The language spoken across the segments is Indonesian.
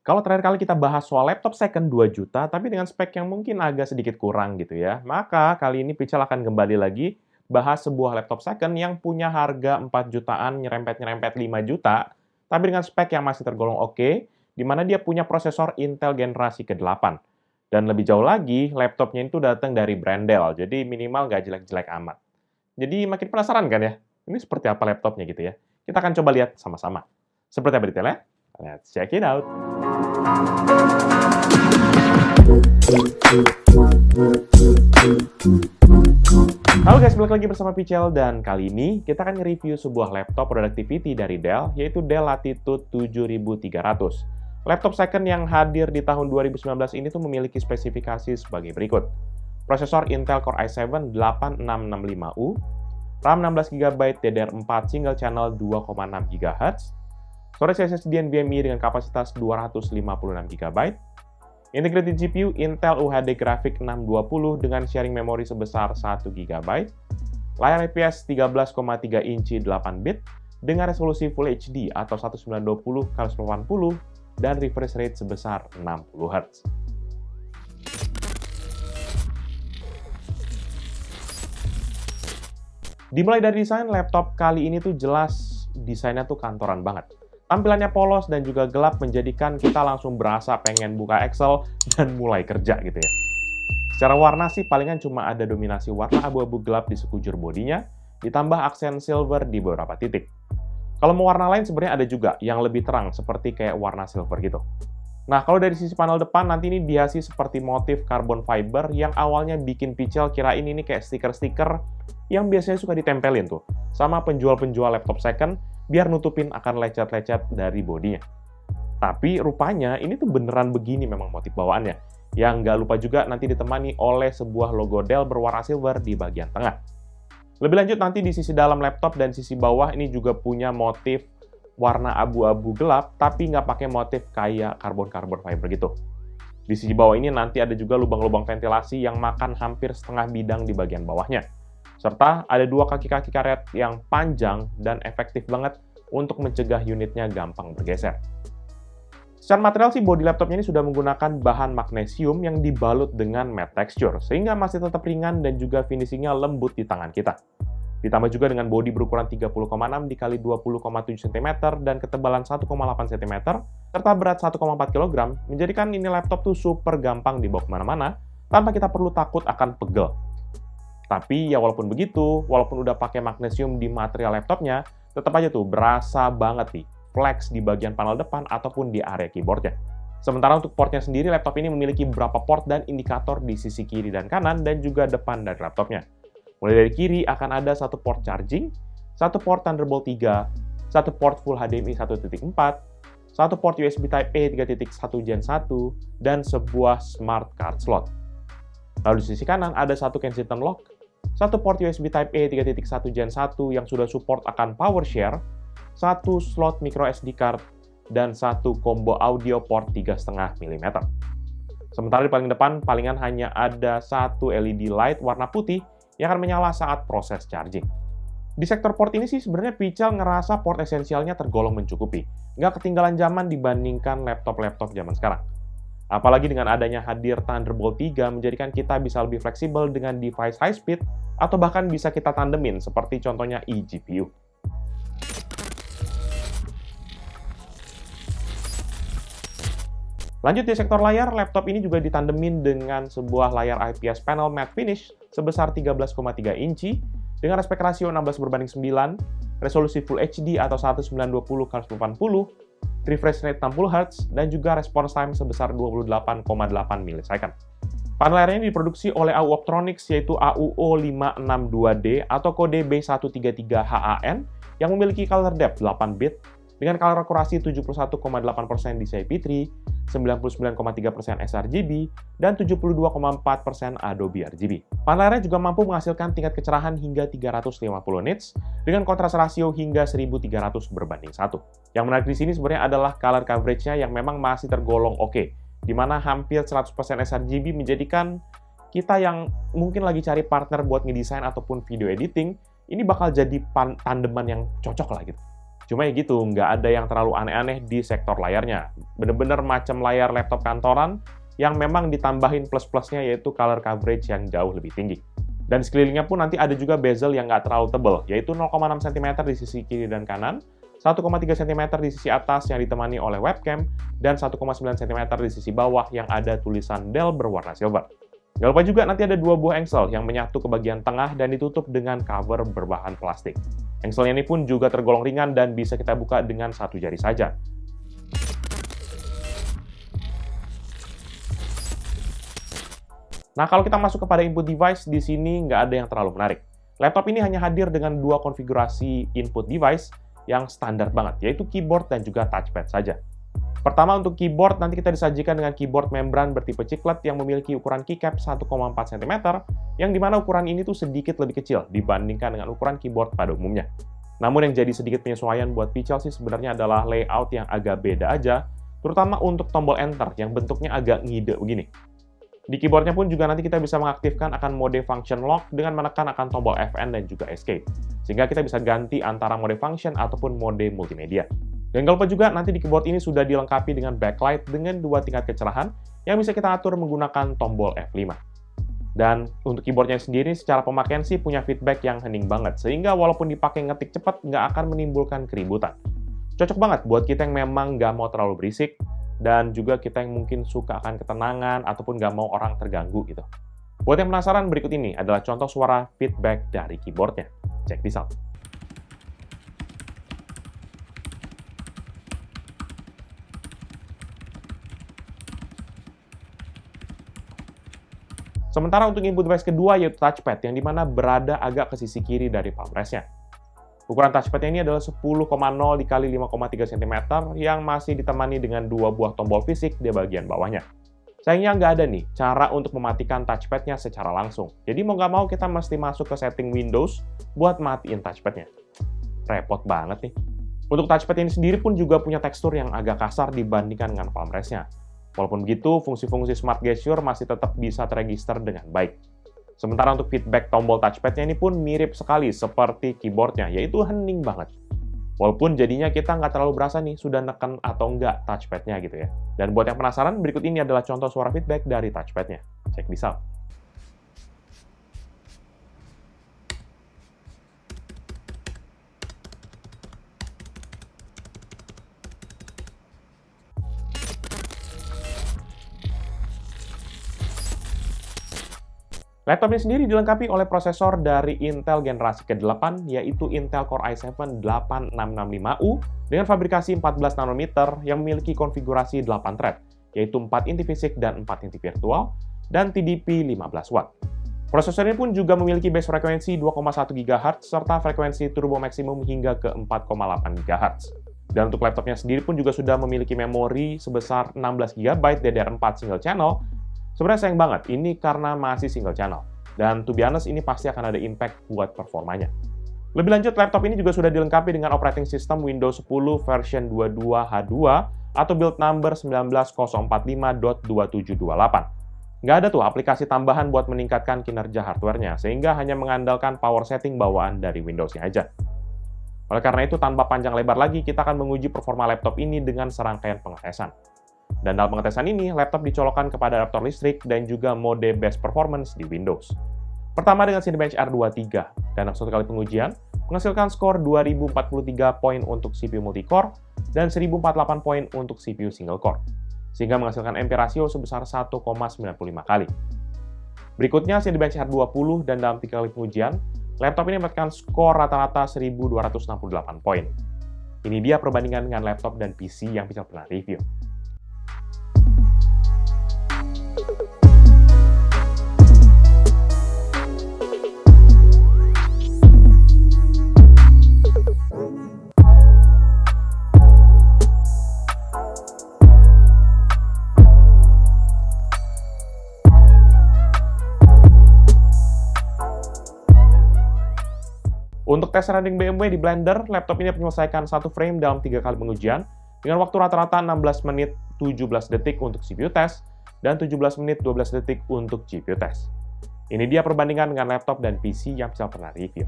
Kalau terakhir kali kita bahas soal laptop second 2 juta, tapi dengan spek yang mungkin agak sedikit kurang gitu ya. Maka kali ini Pichel akan kembali lagi bahas sebuah laptop second yang punya harga 4 jutaan nyerempet-nyerempet 5 juta, tapi dengan spek yang masih tergolong oke, di mana dia punya prosesor Intel generasi ke-8. Dan lebih jauh lagi, laptopnya itu datang dari brand Dell, jadi minimal nggak jelek-jelek amat. Jadi makin penasaran kan ya? Ini seperti apa laptopnya gitu ya? Kita akan coba lihat sama-sama. Seperti apa detailnya? Let's check it out. Halo guys, balik lagi bersama Pichel dan kali ini kita akan nge-review sebuah laptop productivity dari Dell, yaitu Dell Latitude 7300. Laptop second yang hadir di tahun 2019 ini tuh memiliki spesifikasi sebagai berikut. Prosesor Intel Core i7 8665U, RAM 16GB DDR4 single channel 2,6 GHz, storage SSD NVMe dengan kapasitas 256GB, integrated GPU Intel UHD Graphic 620 dengan sharing memori sebesar 1GB, layar IPS 13,3 inci 8-bit dengan resolusi Full HD atau 1920x1080 dan refresh rate sebesar 60Hz. Dimulai dari desain, laptop kali ini tuh jelas desainnya tuh kantoran banget. Tampilannya polos dan juga gelap menjadikan kita langsung berasa pengen buka Excel dan mulai kerja gitu ya. Secara warna sih palingan cuma ada dominasi warna abu-abu gelap di sekujur bodinya, ditambah aksen silver di beberapa titik. Kalau mau warna lain sebenarnya ada juga yang lebih terang seperti kayak warna silver gitu. Nah, kalau dari sisi panel depan nanti ini dihiasi seperti motif carbon fiber yang awalnya bikin Pichel kirain ini kayak stiker-stiker yang biasanya suka ditempelin tuh sama penjual-penjual laptop second biar nutupin akan lecet-lecet dari bodinya. Tapi rupanya ini tuh beneran begini memang motif bawaannya. Yang nggak lupa juga nanti ditemani oleh sebuah logo Dell berwarna silver di bagian tengah. Lebih lanjut nanti di sisi dalam laptop dan sisi bawah ini juga punya motif warna abu-abu gelap, tapi nggak pakai motif kayak karbon-karbon fiber gitu. Di sisi bawah ini nanti ada juga lubang-lubang ventilasi yang makan hampir setengah bidang di bagian bawahnya. Serta ada dua kaki-kaki karet yang panjang dan efektif banget untuk mencegah unitnya gampang bergeser. Secara material sih bodi laptopnya ini sudah menggunakan bahan magnesium yang dibalut dengan matte texture, sehingga masih tetap ringan dan juga finishingnya lembut di tangan kita. Ditambah juga dengan bodi berukuran 30,6 x 20,7 cm dan ketebalan 1,8 cm, serta berat 1,4 kg, menjadikan ini laptop tuh super gampang dibawa kemana-mana, tanpa kita perlu takut akan pegel. Tapi ya walaupun begitu, walaupun udah pakai magnesium di material laptopnya, tetap aja tuh berasa banget nih flex di bagian panel depan ataupun di area keyboardnya. Sementara untuk portnya sendiri, laptop ini memiliki beberapa port dan indikator di sisi kiri dan kanan dan juga depan dari laptopnya. Mulai dari kiri akan ada satu port charging, satu port Thunderbolt 3, satu port Full HDMI 1.4, satu port USB Type-A 3.1 Gen 1, dan sebuah smart card slot. Lalu di sisi kanan ada satu Kensington lock, satu port USB Type-A 3.1 Gen 1 yang sudah support akan power share, satu slot micro SD card, dan satu combo audio port 3,5 mm. Sementara di paling depan, palingan hanya ada satu LED light warna putih yang akan menyala saat proses charging. Di sektor port ini sih sebenarnya Pichel ngerasa port esensialnya tergolong mencukupi, nggak ketinggalan zaman dibandingkan laptop-laptop zaman sekarang. Apalagi dengan adanya hadir Thunderbolt 3 menjadikan kita bisa lebih fleksibel dengan device high speed atau bahkan bisa kita tandemin seperti contohnya eGPU. Lanjut di sektor layar, laptop ini juga ditandemin dengan sebuah layar IPS panel matte finish sebesar 13,3 inci dengan aspek rasio 16:9, resolusi Full HD atau 1920x1080, refresh rate 60Hz, dan juga response time sebesar 28,8 milisecond. Panel layarnya ini diproduksi oleh AU Optronics yaitu AUO562D atau kode B133HAN yang memiliki color depth 8-bit dengan color akurasi 71,8% DCI-P3, 99,3% sRGB, dan 72,4% Adobe RGB. Panel layarnya juga mampu menghasilkan tingkat kecerahan hingga 350 nits dengan kontras rasio hingga 1300:1. Yang menarik di sini sebenarnya adalah color coverage-nya yang memang masih tergolong oke, di mana hampir 100% sRGB menjadikan kita yang mungkin lagi cari partner buat ngedesain ataupun video editing, ini bakal jadi tandeman yang cocok lah gitu. Cuma ya gitu, nggak ada yang terlalu aneh-aneh di sektor layarnya. Bener-bener macam layar laptop kantoran yang memang ditambahin plus-plusnya yaitu color coverage yang jauh lebih tinggi. Dan sekelilingnya pun nanti ada juga bezel yang nggak terlalu tebal, yaitu 0,6 cm di sisi kiri dan kanan, 1,3 cm di sisi atas yang ditemani oleh webcam, dan 1,9 cm di sisi bawah yang ada tulisan Dell berwarna silver. Jangan lupa juga nanti ada 2 buah engsel yang menyatu ke bagian tengah dan ditutup dengan cover berbahan plastik. Engselnya ini pun juga tergolong ringan dan bisa kita buka dengan 1 jari saja. Nah, kalau kita masuk kepada input device, di sini nggak ada yang terlalu menarik. Laptop ini hanya hadir dengan 2 konfigurasi input device yang standar banget, yaitu keyboard dan juga touchpad saja. Pertama, untuk keyboard, nanti kita disajikan dengan keyboard membran bertipe chiclet yang memiliki ukuran keycap 1,4 cm, yang dimana ukuran ini tuh sedikit lebih kecil dibandingkan dengan ukuran keyboard pada umumnya. Namun yang jadi sedikit penyesuaian buat Pichel sih sebenarnya adalah layout yang agak beda aja, terutama untuk tombol enter yang bentuknya agak ngide begini. Di keyboardnya pun juga nanti kita bisa mengaktifkan akan mode function lock dengan menekan akan tombol Fn dan juga escape, sehingga kita bisa ganti antara mode function ataupun mode multimedia. Dan jangan lupa juga nanti di keyboard ini sudah dilengkapi dengan backlight dengan 2 tingkat kecerahan yang bisa kita atur menggunakan tombol F5. Dan untuk keyboardnya sendiri secara pemakaian sih punya feedback yang hening banget, sehingga walaupun dipakai ngetik cepat nggak akan menimbulkan keributan. Cocok banget buat kita yang memang nggak mau terlalu berisik, dan juga kita yang mungkin suka akan ketenangan ataupun nggak mau orang terganggu gitu. Buat yang penasaran, berikut ini adalah contoh suara feedback dari keyboardnya. Check this out. Sementara untuk input device kedua yaitu touchpad, yang dimana berada agak ke sisi kiri dari palm rest-nya. Ukuran touchpad ini adalah 10,0 x 5,3 cm yang masih ditemani dengan 2 buah tombol fisik di bagian bawahnya. Sayangnya nggak ada nih cara untuk mematikan touchpad-nya secara langsung. Jadi mau nggak mau kita mesti masuk ke setting Windows buat matiin touchpad-nya. Repot banget nih. Untuk touchpad ini sendiri pun juga punya tekstur yang agak kasar dibandingkan dengan palm rest-nya. Walaupun begitu, fungsi-fungsi Smart Gesture masih tetap bisa terregister dengan baik. Sementara untuk feedback tombol touchpad-nya ini pun mirip sekali seperti keyboard-nya, yaitu hening banget. Walaupun jadinya kita nggak terlalu berasa nih sudah neken atau nggak touchpad-nya gitu ya. Dan buat yang penasaran, berikut ini adalah contoh suara feedback dari touchpad-nya. Check this out. Laptop ini sendiri dilengkapi oleh prosesor dari Intel generasi ke-8, yaitu Intel Core i7-8665U dengan fabrikasi 14 nanometer yang memiliki konfigurasi 8 thread, yaitu 4 inti fisik dan 4 inti virtual, dan TDP 15 watt. Prosesor ini pun juga memiliki base frekuensi 2,1 GHz serta frekuensi turbo maksimum hingga ke 4,8 GHz. Dan untuk laptopnya sendiri pun juga sudah memiliki memori sebesar 16 GB DDR4 single channel. Sebenarnya sayang banget, ini karena masih single channel. Dan to be honest, ini pasti akan ada impact buat performanya. Lebih lanjut, laptop ini juga sudah dilengkapi dengan operating system Windows 10 version 22H2 atau build number 19045.2728. Nggak ada tuh aplikasi tambahan buat meningkatkan kinerja hardware-nya, sehingga hanya mengandalkan power setting bawaan dari Windows-nya aja. Oleh karena itu, tanpa panjang lebar lagi, kita akan menguji performa laptop ini dengan serangkaian pengetesan. Dan dalam pengetesan ini, laptop dicolokkan kepada adaptor listrik dan juga mode best performance di Windows. Pertama dengan Cinebench R23, dan dalam satu kali pengujian, menghasilkan skor 2043 poin untuk CPU multi-core dan 1048 poin untuk CPU single core, sehingga menghasilkan MP rasio sebesar 1,95 kali. Berikutnya Cinebench R20, dan dalam 3 kali pengujian, laptop ini mendapatkan skor rata-rata 1268 poin. Ini dia perbandingan dengan laptop dan PC yang bisa pernah review. Untuk tes running BMW di Blender, laptop ini menyelesaikan satu frame dalam 3 kali pengujian dengan waktu rata-rata 16 menit 17 detik untuk CPU test dan 17 menit 12 detik untuk GPU test. Ini dia perbandingan dengan laptop dan PC yang bisa pernah review.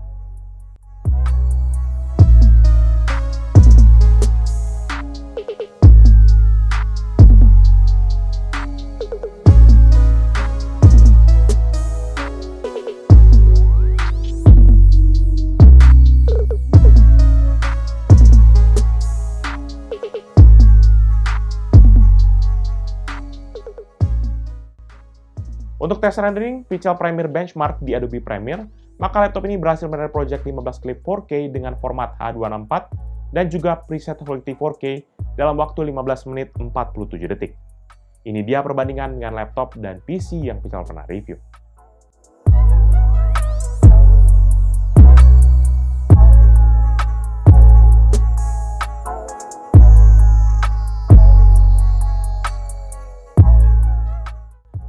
Untuk tes rendering pixel Premiere benchmark di Adobe Premiere, maka laptop ini berhasil merender project 15 klip 4K dengan format H264 dan juga preset quality 4K dalam waktu 15 menit 47 detik. Ini dia perbandingan dengan laptop dan PC yang Pical pernah review.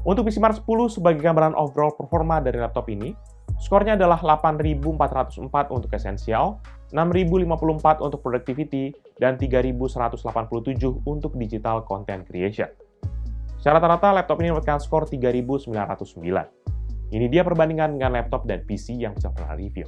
Untuk PC Mark 10 sebagai gambaran overall performa dari laptop ini, skornya adalah 8.404 untuk Essential, 6.054 untuk Productivity, dan 3.187 untuk Digital Content Creation. Secara rata-rata, laptop ini memberikan skor 3.909. Ini dia perbandingan dengan laptop dan PC yang bisa pernah review.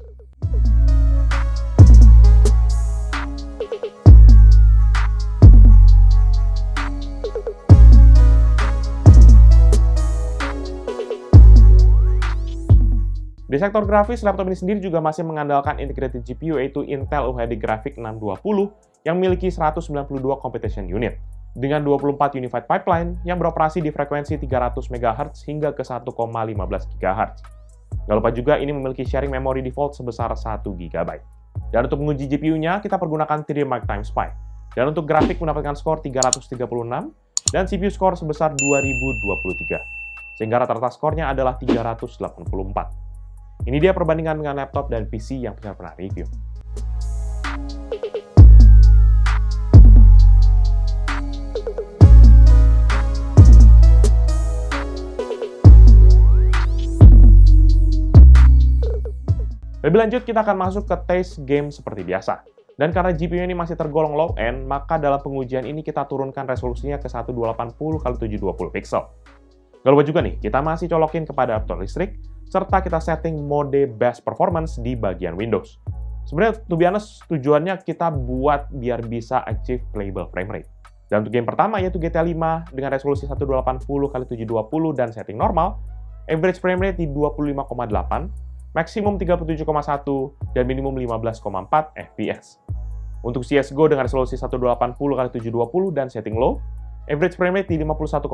Di sektor grafis, laptop ini sendiri juga masih mengandalkan integrated GPU yaitu Intel UHD Graphics 620 yang memiliki 192 computation unit dengan 24 unified pipeline yang beroperasi di frekuensi 300 MHz hingga ke 1,15 GHz. Jangan lupa juga ini memiliki sharing memory default sebesar 1 GB. Dan untuk menguji GPU-nya, kita pergunakan 3D Mark Time Spy. Dan untuk grafik mendapatkan skor 336 dan CPU skor sebesar 2023. Sehingga rata-rata skornya adalah 384. Ini dia perbandingan dengan laptop dan PC yang pernah review. Lebih lanjut, kita akan masuk ke taste game seperti biasa. Dan karena GPU ini masih tergolong low-end, maka dalam pengujian ini kita turunkan resolusinya ke 1280x720 pixel. Gak lupa juga nih, kita masih colokin kepada adaptor listrik, serta kita setting mode best performance di bagian Windows. Sebenarnya, to be honest, tujuannya kita buat biar bisa achieve playable frame rate. Dan untuk game pertama yaitu GTA 5 dengan resolusi 1280x720 dan setting normal, average frame rate di 25,8, maksimum 37,1, dan minimum 15,4 FPS. Untuk CSGO dengan resolusi 1280x720 dan setting low, average frame rate di 51,1,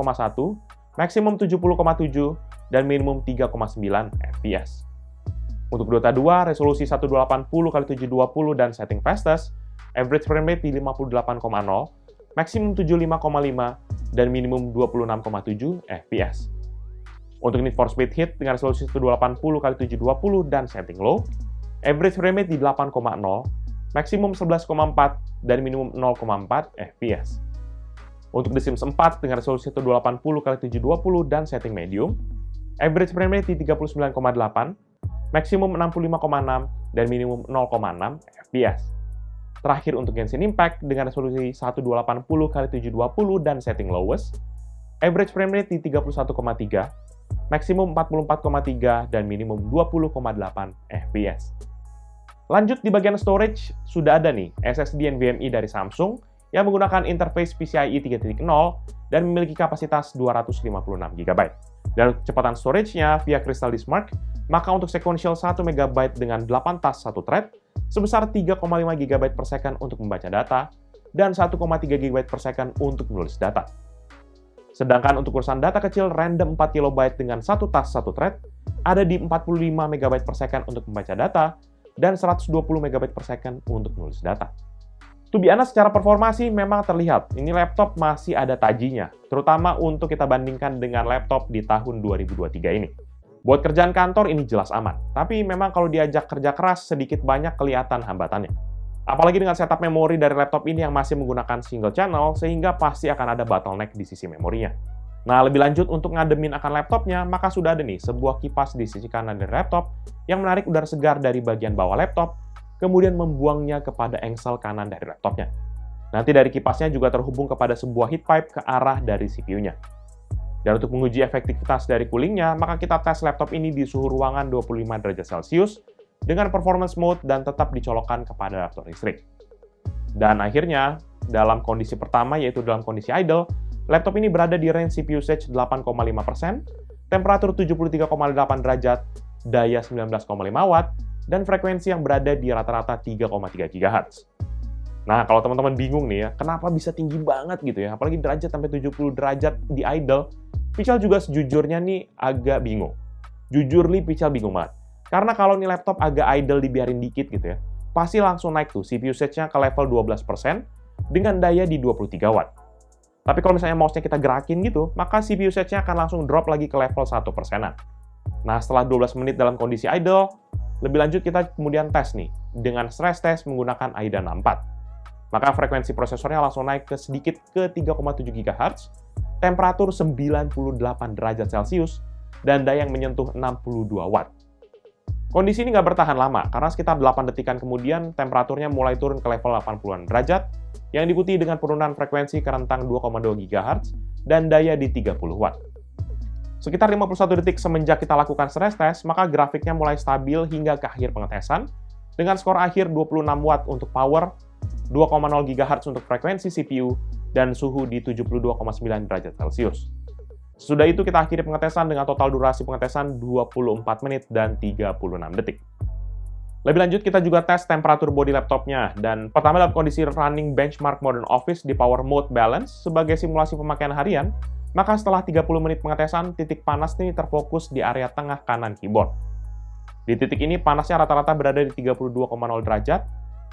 maksimum 70,7, dan minimum 3,9 FPS. Untuk Dota 2, resolusi 1280x720 dan setting fastest, average frame rate di 58,0, maksimum 75,5, dan minimum 26,7 FPS. Untuk Need for Speed Heat dengan resolusi 1280x720 dan setting low, average frame rate di 8,0, maksimum 11,4, dan minimum 0,4 FPS. Untuk The Sims 4 dengan resolusi 1080x720 dan setting medium, average frame rate di 39,8, maksimum 65,6, dan minimum 0,6 FPS. Terakhir untuk Genshin Impact dengan resolusi 1280x720 dan setting lowest, average frame rate di 31,3, maksimum 44,3, dan minimum 20,8 FPS. Lanjut di bagian storage, sudah ada nih SSD NVMe dari Samsung yang menggunakan interface PCIe 3.0 dan memiliki kapasitas 256 GB. Dan kecepatan storage-nya via Crystal Disk Mark, maka untuk sequential 1 MB dengan 8 tas 1 thread, sebesar 3,5 GB per second untuk membaca data, dan 1,3 GB per second untuk menulis data. Sedangkan untuk urusan data kecil random 4 KB dengan 1 tas 1 thread, ada di 45 MB per second untuk membaca data, dan 120 MB per second untuk menulis data. To be honest, secara performa sih memang terlihat, ini laptop masih ada tajinya, terutama untuk kita bandingkan dengan laptop di tahun 2023 ini. Buat kerjaan kantor ini jelas aman, tapi memang kalau diajak kerja keras sedikit banyak kelihatan hambatannya. Apalagi dengan setup memori dari laptop ini yang masih menggunakan single channel, sehingga pasti akan ada bottleneck di sisi memorinya. Nah, lebih lanjut untuk ngademin akan laptopnya, maka sudah ada nih sebuah kipas di sisi kanan dari laptop yang menarik udara segar dari bagian bawah laptop, kemudian membuangnya kepada engsel kanan dari laptopnya. Nanti dari kipasnya juga terhubung kepada sebuah heat pipe ke arah dari CPU-nya. Dan untuk menguji efektivitas dari coolingnya, maka kita tes laptop ini di suhu ruangan 25 derajat Celcius dengan performance mode dan tetap dicolokkan kepada adaptor listrik. Dan akhirnya, dalam kondisi pertama yaitu dalam kondisi idle, laptop ini berada di range CPU usage 8,5%, temperatur 73,8 derajat, daya 19,5 watt, dan frekuensi yang berada di rata-rata 3,3 GHz. Nah, kalau teman-teman bingung nih ya, kenapa bisa tinggi banget gitu ya, apalagi derajat sampai 70 derajat di idle, Pichel juga sejujurnya nih agak bingung. Jujur nih Pichel bingung banget. Karena kalau nih laptop agak idle dibiarin dikit gitu ya, pasti langsung naik tuh CPU usage-nya ke level 12% dengan daya di 23 watt. Tapi kalau misalnya mouse-nya kita gerakin gitu, maka CPU usage-nya akan langsung drop lagi ke level 1%-an. Nah, setelah 12 menit dalam kondisi idle, lebih lanjut kita kemudian tes nih, dengan stress test menggunakan AIDA 64. Maka frekuensi prosesornya langsung naik ke sedikit ke 3,7 GHz, temperatur 98 derajat Celcius, dan daya yang menyentuh 62 watt. Kondisi ini nggak bertahan lama, karena sekitar 8 detikan kemudian temperaturnya mulai turun ke level 80-an derajat, yang diikuti dengan penurunan frekuensi ke rentang 2,2 GHz dan daya di 30 watt. Sekitar 51 detik semenjak kita lakukan stress test, maka grafiknya mulai stabil hingga ke akhir pengetesan, dengan skor akhir 26 watt untuk power, 2,0 GHz untuk frekuensi CPU, dan suhu di 72,9 derajat Celcius. Sesudah itu kita akhiri pengetesan dengan total durasi pengetesan 24 menit dan 36 detik. Lebih lanjut, kita juga tes temperatur bodi laptopnya, dan pertama dalam kondisi running benchmark Modern Office di power mode balance sebagai simulasi pemakaian harian, maka setelah 30 menit pengetesan, titik panas ini terfokus di area tengah kanan keyboard. Di titik ini panasnya rata-rata berada di 32,0 derajat,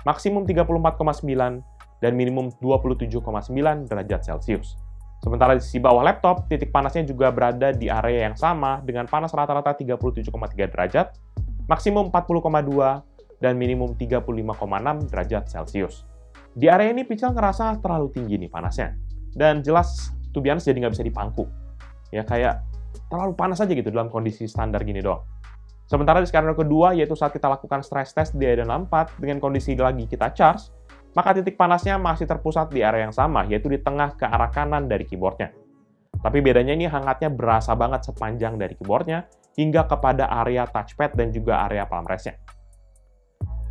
maksimum 34,9, dan minimum 27,9 derajat Celcius. Sementara di sisi bawah laptop, titik panasnya juga berada di area yang sama dengan panas rata-rata 37,3 derajat, maksimum 40,2, dan minimum 35,6 derajat Celcius. Di area ini Pichel ngerasa terlalu tinggi nih panasnya, dan jelas to be honest jadi nggak bisa dipangku. Ya kayak terlalu panas aja gitu dalam kondisi standar gini doang. Sementara di skenario kedua, yaitu saat kita lakukan stress test di AIDA 64 dengan kondisi lagi kita charge, maka titik panasnya masih terpusat di area yang sama, yaitu di tengah ke arah kanan dari keyboardnya. Tapi bedanya ini hangatnya berasa banget sepanjang dari keyboardnya, hingga kepada area touchpad dan juga area palm rest-nya.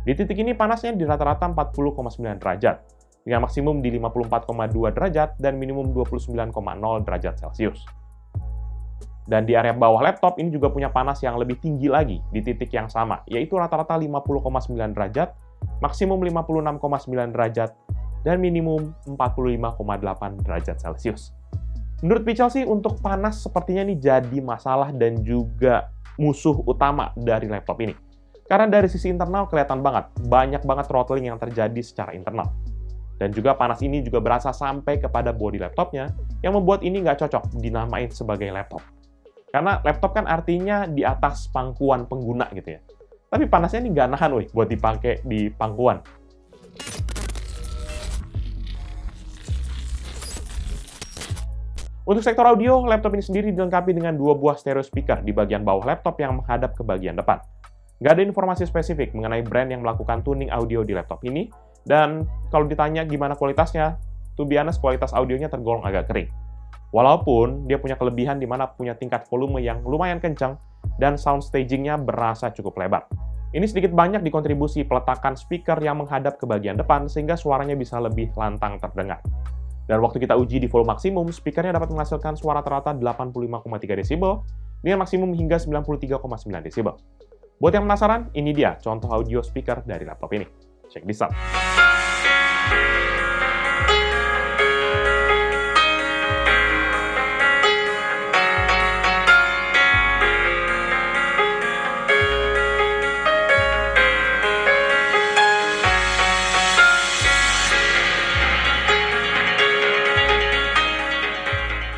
Di titik ini panasnya di rata-rata 40,9 derajat, dengan maksimum di 54,2 derajat dan minimum 29,0 derajat Celcius. Dan di area bawah laptop ini juga punya panas yang lebih tinggi lagi di titik yang sama, yaitu rata-rata 50,9 derajat, maksimum 56,9 derajat, dan minimum 45,8 derajat Celcius. Menurut Pichel sih, untuk panas sepertinya ini jadi masalah dan juga musuh utama dari laptop ini. Karena dari sisi internal kelihatan banyak banget throttling yang terjadi secara internal. Dan juga panas ini juga berasa sampai kepada bodi laptopnya, yang membuat ini nggak cocok dinamain sebagai laptop. Karena laptop kan artinya di atas pangkuan pengguna gitu ya. Tapi panasnya ini nggak nahan buat dipakai di pangkuan. Untuk sektor audio, laptop ini sendiri dilengkapi dengan 2 buah stereo speaker di bagian bawah laptop yang menghadap ke bagian depan. Nggak ada informasi spesifik mengenai brand yang melakukan tuning audio di laptop ini, dan kalau ditanya gimana kualitasnya, to be honest, kualitas audionya tergolong agak kering. Walaupun dia punya kelebihan di mana punya tingkat volume yang lumayan kencang, dan sound stagingnya berasa cukup lebar. Ini sedikit banyak dikontribusi peletakan speaker yang menghadap ke bagian depan, sehingga suaranya bisa lebih lantang terdengar. Dan waktu kita uji di volume maksimum, speakernya dapat menghasilkan suara rata-rata 85,3 desibel dengan maksimum hingga 93,9 desibel. Buat yang penasaran, ini dia contoh audio speaker dari laptop ini. Check this out.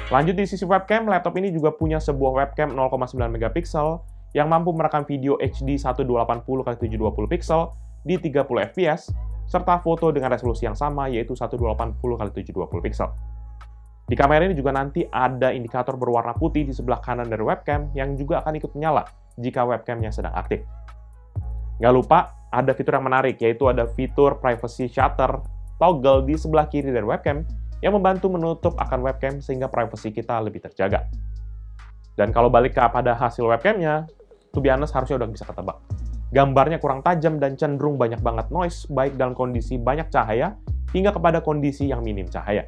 Lanjut di sisi webcam, laptop ini juga punya sebuah webcam 0,9 megapiksel yang mampu merekam video HD 1280x720 pixel di 30 fps, serta foto dengan resolusi yang sama yaitu 1280x720 pixel. Di kamera ini juga nanti ada indikator berwarna putih di sebelah kanan dari webcam yang juga akan ikut menyala jika webcamnya sedang aktif. Nggak lupa, ada fitur yang menarik, yaitu ada fitur privacy shutter toggle di sebelah kiri dari webcam yang membantu menutup akan webcam sehingga privasi kita lebih terjaga. Dan kalau balik pada hasil webcamnya, to be honest, harusnya udah bisa ketebak. Gambarnya kurang tajam dan cenderung banyak banget noise, baik dalam kondisi banyak cahaya hingga kepada kondisi yang minim cahaya.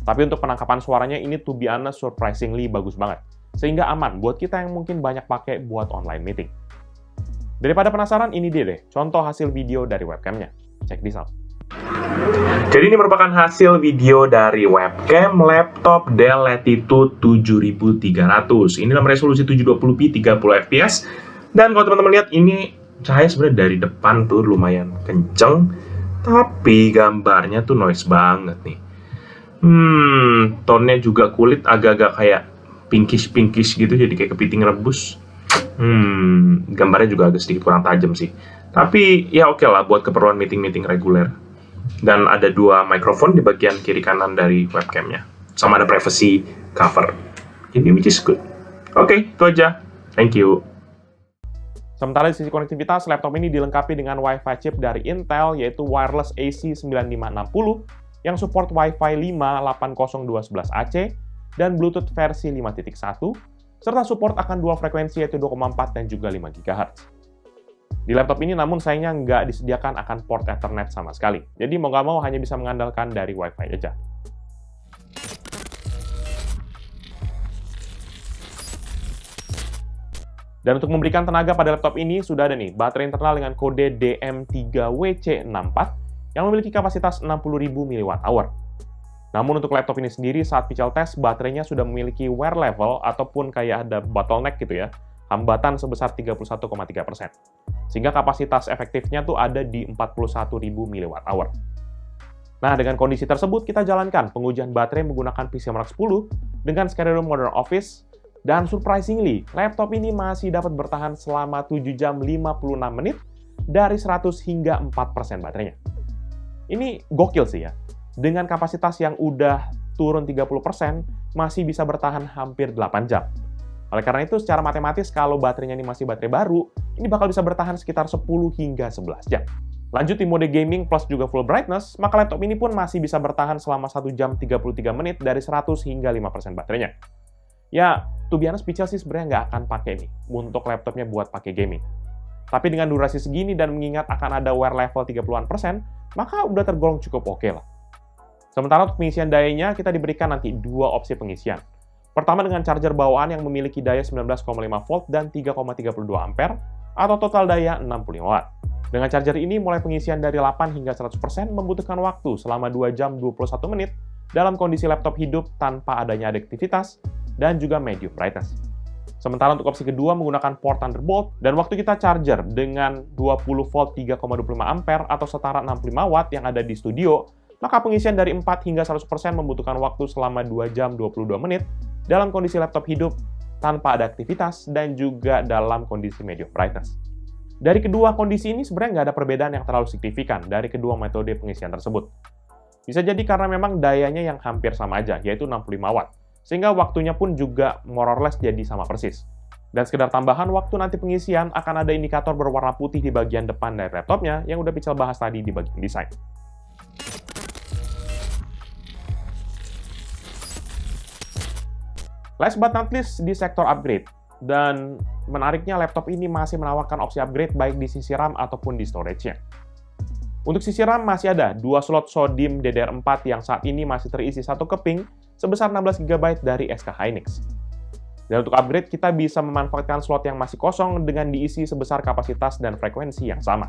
Tapi untuk penangkapan suaranya ini to be honest surprisingly bagus banget, sehingga aman buat kita yang mungkin banyak pakai buat online meeting. Daripada penasaran, ini dia deh contoh hasil video dari webcamnya. Check this out. Jadi ini merupakan hasil video dari webcam laptop Dell Latitude 7300. Ini dalam resolusi 720p 30 fps. Dan kalau teman-teman lihat, ini cahaya sebenarnya dari depan tuh lumayan kenceng, tapi gambarnya tuh noise banget nih. Tone-nya juga kulit agak-agak kayak pinkish gitu, jadi kayak kepiting rebus. Gambarnya juga agak sedikit kurang tajam sih. Tapi ya oke lah buat keperluan meeting-meeting reguler. Dan ada 2 mikrofon di bagian kiri kanan dari webcamnya. Sama ada privacy cover. Jadi which is good. Oke, itu aja. Thank you. Sementara di sisi konektivitas, laptop ini dilengkapi dengan Wi-Fi chip dari Intel, yaitu Wireless AC 9560, yang support Wi-Fi 5 802.11ac, dan Bluetooth versi 5.1, serta support akan dual frekuensi yaitu 2,4 dan juga 5 GHz. Di laptop ini namun sayangnya nggak disediakan akan port Ethernet sama sekali, jadi mau nggak mau hanya bisa mengandalkan dari Wi-Fi aja. Dan untuk memberikan tenaga pada laptop ini, sudah ada nih baterai internal dengan kode DM3WC64 yang memiliki kapasitas 60.000 mWh. Namun untuk laptop ini sendiri, saat Pichel tes, baterainya sudah memiliki wear level ataupun kayak ada bottleneck gitu ya, hambatan sebesar 31,3%. Sehingga kapasitas efektifnya tuh ada di 41.000 mWh. Nah, dengan kondisi tersebut, kita jalankan pengujian baterai menggunakan PCMark 10 dengan skenario Modern Office. Dan surprisingly, laptop ini masih dapat bertahan selama 7 jam 56 menit dari 100 hingga 4% baterainya. Ini gokil sih ya. Dengan kapasitas yang udah turun 30%, masih bisa bertahan hampir 8 jam. Oleh karena itu, secara matematis, kalau baterainya ini masih baterai baru, ini bakal bisa bertahan sekitar 10 hingga 11 jam. Lanjut di mode gaming plus juga full brightness, maka laptop ini pun masih bisa bertahan selama 1 jam 33 menit dari 100 hingga 5% baterainya. Ya, to be honest, Pichel sih sebenarnya nggak akan pakai nih untuk laptopnya buat pakai gaming. Tapi dengan durasi segini dan mengingat akan ada wear level 30%, maka udah tergolong cukup oke lah. Sementara untuk pengisian dayanya, kita diberikan nanti 2 opsi pengisian. Pertama dengan charger bawaan yang memiliki daya 19,5 volt dan 3,32 ampere, atau total daya 65 watt. Dengan charger ini, mulai pengisian dari 8 hingga 100% membutuhkan waktu selama 2 jam 21 menit dalam kondisi laptop hidup tanpa adanya aktivitas dan juga medium brightness. Sementara untuk opsi kedua menggunakan port Thunderbolt, dan waktu kita charger dengan 20 volt 3,25 ampere atau setara 65 watt yang ada di studio, maka pengisian dari 4 hingga 100% membutuhkan waktu selama 2 jam 22 menit dalam kondisi laptop hidup tanpa ada aktivitas dan juga dalam kondisi medium brightness. Dari kedua kondisi ini sebenarnya nggak ada perbedaan yang terlalu signifikan dari kedua metode pengisian tersebut. Bisa jadi karena memang dayanya yang hampir sama aja, yaitu 65 watt. Sehingga waktunya pun juga more or less jadi sama persis. Dan sekedar tambahan, waktu nanti pengisian akan ada indikator berwarna putih di bagian depan dari laptopnya yang udah Pichel bahas tadi di bagian desain. Last but not least, di sektor upgrade. Dan menariknya laptop ini masih menawarkan opsi upgrade baik di sisi RAM ataupun di storage-nya. Untuk sisi RAM masih ada 2 slot SODIMM DDR4 yang saat ini masih terisi 1 keping sebesar 16 GB dari SK Hynix. Dan untuk upgrade, kita bisa memanfaatkan slot yang masih kosong dengan diisi sebesar kapasitas dan frekuensi yang sama.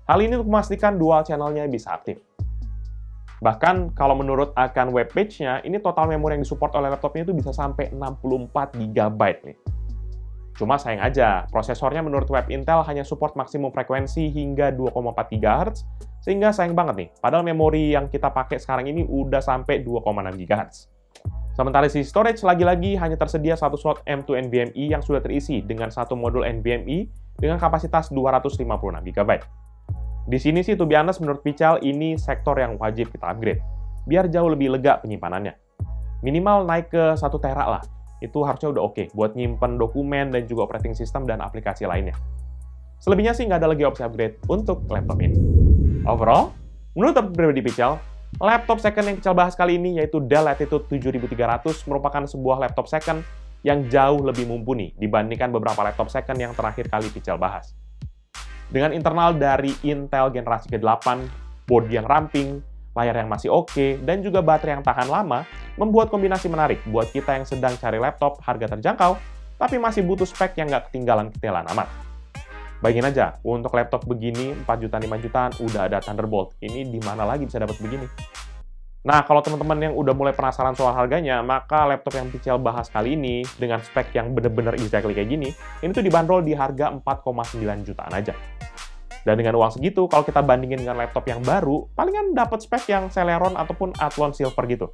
Hal ini untuk memastikan dual channel-nya bisa aktif. Bahkan, kalau menurut akan webpage-nya, ini total memori yang disupport oleh laptopnya itu bisa sampai 64 GB nih. Cuma sayang aja, prosesornya menurut web Intel hanya support maksimum frekuensi hingga 2,4 GHz, sehingga sayang banget nih, padahal memori yang kita pakai sekarang ini udah sampai 2,6 GHz. Sementara di sisi storage, lagi-lagi hanya tersedia 1 slot M2 NVMe yang sudah terisi dengan 1 modul NVMe dengan kapasitas 256 GB. Di sini sih, to be honest, menurut Pichel, ini sektor yang wajib kita upgrade, biar jauh lebih lega penyimpanannya. Minimal naik ke 1 tera lah. Itu harusnya udah oke buat nyimpen dokumen dan juga operating system dan aplikasi lainnya. Selebihnya sih nggak ada lagi opsi upgrade untuk laptop ini. Overall, menurut pribadi Pichel, laptop second yang Pichel bahas kali ini yaitu Dell Latitude 7300 merupakan sebuah laptop second yang jauh lebih mumpuni dibandingkan beberapa laptop second yang terakhir kali Pichel bahas. Dengan internal dari Intel generasi ke-8, board yang ramping, layar yang masih oke, dan juga baterai yang tahan lama, membuat kombinasi menarik buat kita yang sedang cari laptop harga terjangkau, tapi masih butuh spek yang nggak ketinggalan amat. Bayangin aja, untuk laptop begini 4 juta, 5 jutaan udah ada Thunderbolt. Ini di mana lagi bisa dapat begini? Nah, kalau teman-teman yang udah mulai penasaran soal harganya, maka laptop yang Pichel bahas kali ini dengan spek yang bener-bener exactly kayak gini, ini tuh dibanderol di harga 4,9 jutaan aja. Dan dengan uang segitu, kalau kita bandingin dengan laptop yang baru, palingan dapat spek yang Celeron ataupun Athlon Silver gitu.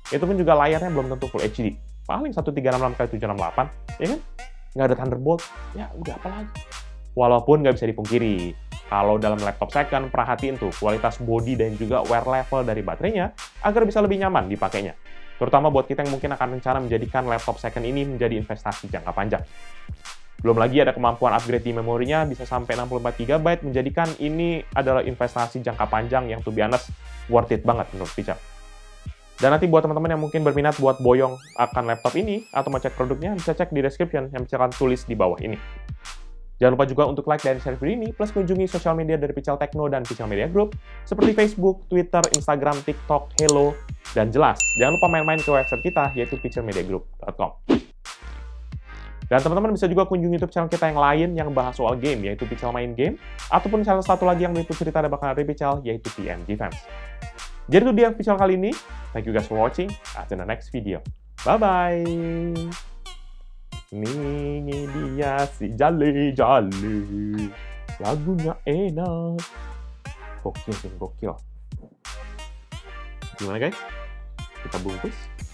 Itu pun juga layarnya belum tentu Full HD. Paling 1366x768, ya kan? Nggak ada Thunderbolt, ya udah apa lagi? Walaupun nggak bisa dipungkiri, kalau dalam laptop second, perhatiin tuh kualitas body dan juga wear level dari baterainya agar bisa lebih nyaman dipakainya. Terutama buat kita yang mungkin akan rencana menjadikan laptop second ini menjadi investasi jangka panjang. Belum lagi ada kemampuan upgrade di memorinya bisa sampai 64 GB, menjadikan ini adalah investasi jangka panjang yang to be honest, worth it banget menurut Pichel. Dan nanti buat teman-teman yang mungkin berminat buat boyong akan laptop ini atau mau cek produknya, bisa cek di description yang Pichel akan tulis di bawah ini. Jangan lupa juga untuk like dan share video ini, plus kunjungi sosial media dari Pichel Techno dan Pichel Media Group, seperti Facebook, Twitter, Instagram, TikTok, Hello, dan jelas, jangan lupa main-main ke website kita, yaitu pichelmediagroup.com. Dan teman-teman bisa juga kunjungi YouTube channel kita yang lain yang bahas soal game, yaitu Pichel Main Game, ataupun channel satu lagi yang meliput cerita dan bakal dari Pichel, yaitu PMG Fans. Jadi itu dia Pichel kali ini. Thank you guys for watching. See you in the next video. Bye-bye! Ini dia si Jale, lagunya enak, gokil sih, gokil. Gimana guys? Kita bungkus.